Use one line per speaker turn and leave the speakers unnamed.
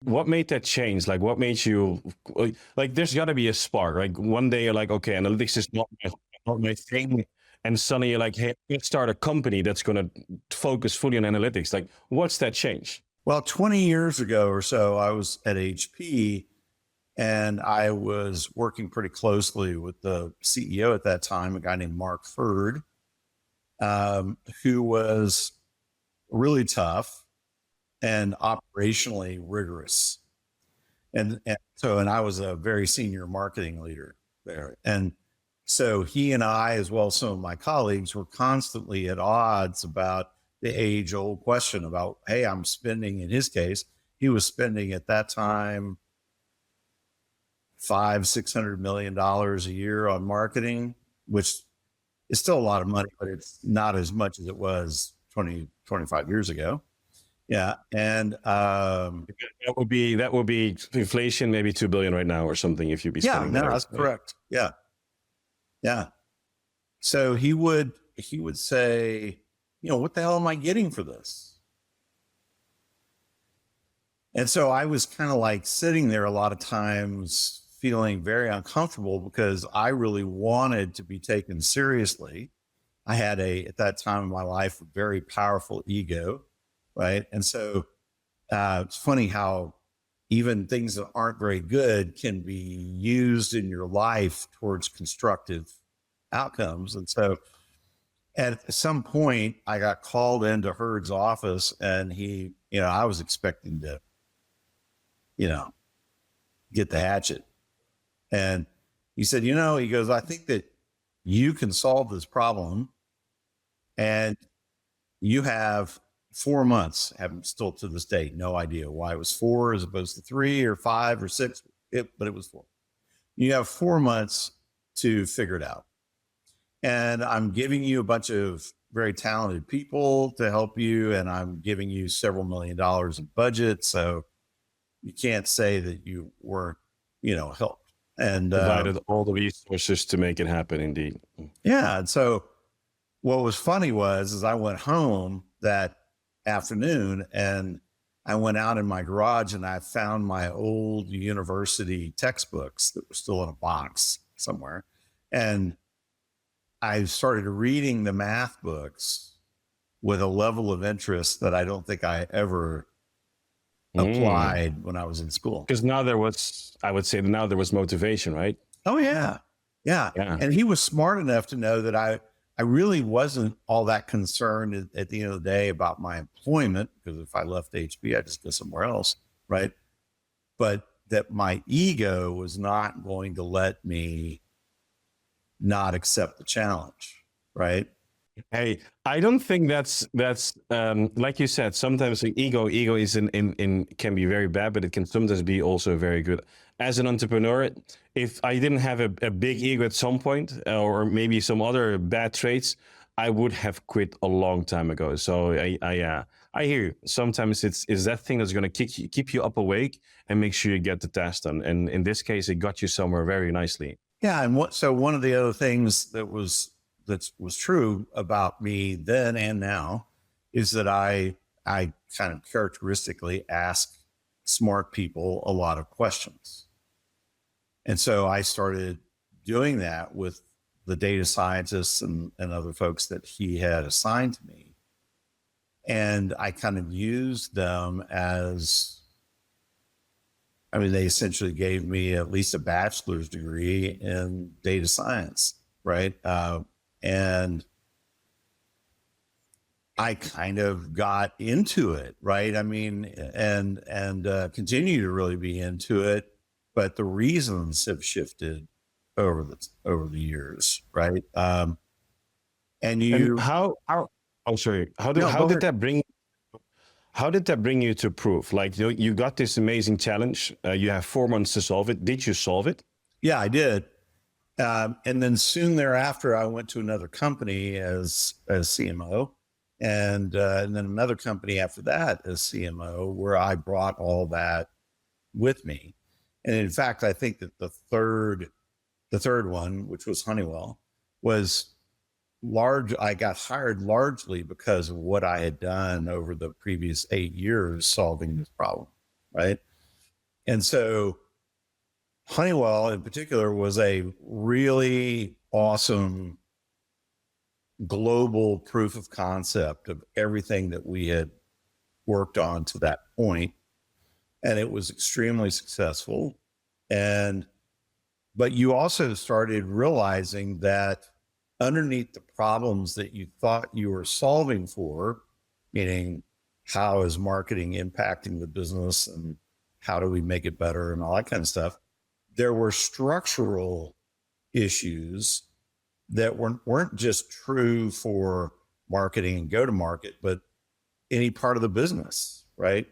what made that change? Like, what made you like? There's got to be a spark. Like one day you're like, okay, analytics is not my thing, and suddenly you're like, hey, let's start a company that's going to focus fully on analytics. Like, what's that change?
Well, 20 years ago or so, I was at HP and I was working pretty closely with the CEO at that time, a guy named Mark Furd, who was really tough and operationally rigorous. And I was a very senior marketing leader there. And so he and I, as well as some of my colleagues, were constantly at odds about the age old question about, hey, I'm spending, in his case, he was spending at that time $500-600 million a year on marketing, which is still a lot of money, but it's not as much as it was 20-25 years ago. Yeah. And
that would be inflation, maybe 2 billion right now or something, if you'd be spending that.
That's correct. Yeah. Yeah. So he would say, what the hell am I getting for this? And so I was kind of like sitting there a lot of times feeling very uncomfortable because I really wanted to be taken seriously. I had at that time in my life, a very powerful ego, right? And so it's funny how even things that aren't very good can be used in your life towards constructive outcomes. And so at some point I got called into Hurd's office and he, I was expecting to, get the hatchet. And he said, he goes, I think that you can solve this problem and you have 4 months, have still to this day, no idea why it was 4 as opposed to 3 or 5 or 6, but it was 4. You have 4 months to figure it out. And I'm giving you a bunch of very talented people to help you. And I'm giving you several $1 million in budget. So you can't say that you weren't, helped. And
provided all the resources to make it happen. Indeed.
Yeah. And so what was funny is I went home that afternoon and I went out in my garage and I found my old university textbooks that were still in a box somewhere. And I started reading the math books with a level of interest that I don't think I ever applied when I was in school.
Because now there was motivation, right?
Oh yeah. And he was smart enough to know that I really wasn't all that concerned at the end of the day about my employment, because if I left HP, I'd just go somewhere else, right? But that my ego was not going to let me not accept the challenge, right?
Hey, I don't think that's like you said. Sometimes the ego is in can be very bad, but it can sometimes be also very good. As an entrepreneur, if I didn't have a big ego at some point, or maybe some other bad traits, I would have quit a long time ago. So I hear you. Sometimes it's that thing that's going to keep you up awake and make sure you get the task done. And in this case, it got you somewhere very nicely.
Yeah, and so one of the other things that was true about me then and now is that I kind of characteristically ask smart people a lot of questions. And so I started doing that with the data scientists and other folks that he had assigned to me. And I kind of used them they essentially gave me at least a bachelor's degree in data science, right? And I kind of got into it, right? I mean, and continue to really be into it, but the reasons have shifted over the years, right? How
did that bring you to proof? Like you got this amazing challenge. You have 4 months to solve it. Did you solve it?
Yeah, I did. And then soon thereafter, I went to another company as CMO, and then another company after that as CMO, where I brought all that with me. And in fact, I think that the third one, which was Honeywell, was large. I got hired largely because of what I had done over the previous 8 years solving this problem, right? And so Honeywell in particular was a really awesome global proof of concept of everything that we had worked on to that point. And it was extremely successful. But you also started realizing that underneath the problems that you thought you were solving for, meaning how is marketing impacting the business and how do we make it better and all that kind of stuff, there were structural issues that weren't just true for marketing and go to market, but any part of the business, right?